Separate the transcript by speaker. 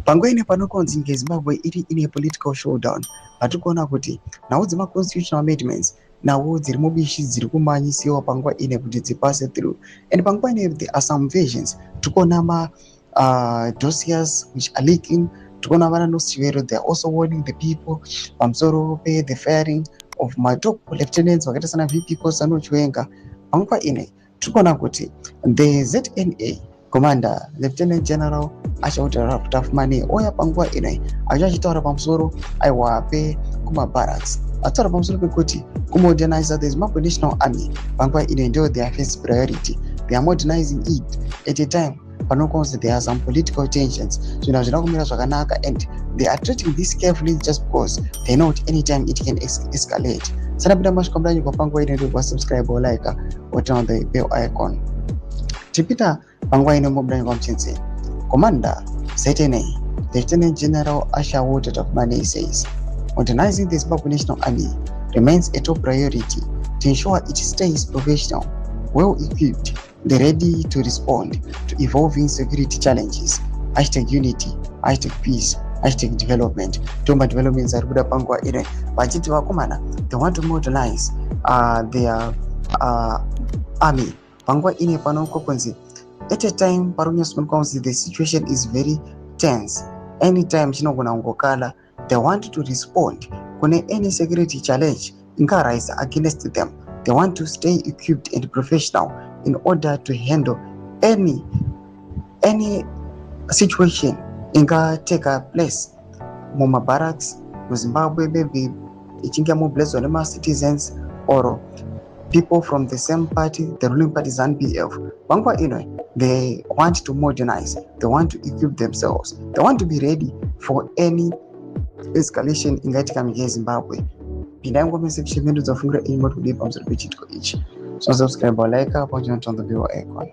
Speaker 1: panguva ine panokonzi ngeZimbabwe iri ine political showdown, patikuona kuti nawo dzima constitutional amendments nawo dziri mubishi dziri kumanyisiwa panguva ine kuti dzipase through. And panguva ine there are some versions tikuona ma dossiers which are leaking, tikuona vana nosivero they are also warning the people pamusoro pe the firing of my top lieutenants vakaita sana VP Kosano Chiwenga. Panguva ine tikuona kuti the ZNA Commander Lieutenant General achautaura kutafumane oya panguva ine achachitaura pamusoro aiwape kuma barracks, ataura pamusoro pekuti kumodernize the Zimbabwe National Army panguva ine ndio their first priority. They are modernizing it at a time panokonzi there are some political tensions, so now zvinakumira zvakanaka, and they are treating this carefully just because they know at any time it can escalate. Sana pinda mashikwambira nyiko panguva ine ndio subscribe or like or turn on the bell icon. Tipita panguva ine mobile kwa mchenzi Commander ZNA Lieutenant General Asha Water of Mane says modernizing the Zimbabwe National Army remains a top priority to ensure it stays professional, well equipped, and ready to respond to evolving security challenges. #unity, #peace, #development. Tomba developments are buda panguva ine vachiti vakomana they want to modernize their army panguva ine panokonzi at a time parunyasmankonzi the situation is very tense. Anytime chinogona kungokala, they want to respond kune any security challenge ingarise against them. They want to stay equipped and professional in order to handle any situation inga take place muma barracks mu Zimbabwe, maybe ichinga mobilized on citizens or people from the same party, the ruling party ZANU-PF. Panguva ino they want to modernize, they want to equip themselves, they want to be ready for any escalation ingaitika munyika yeZimbabwe. Pinda ngoma section mendo dzafungira imo kuti pamusoro pechitiko ichi. So subscribe or like up or turn on the bell icon.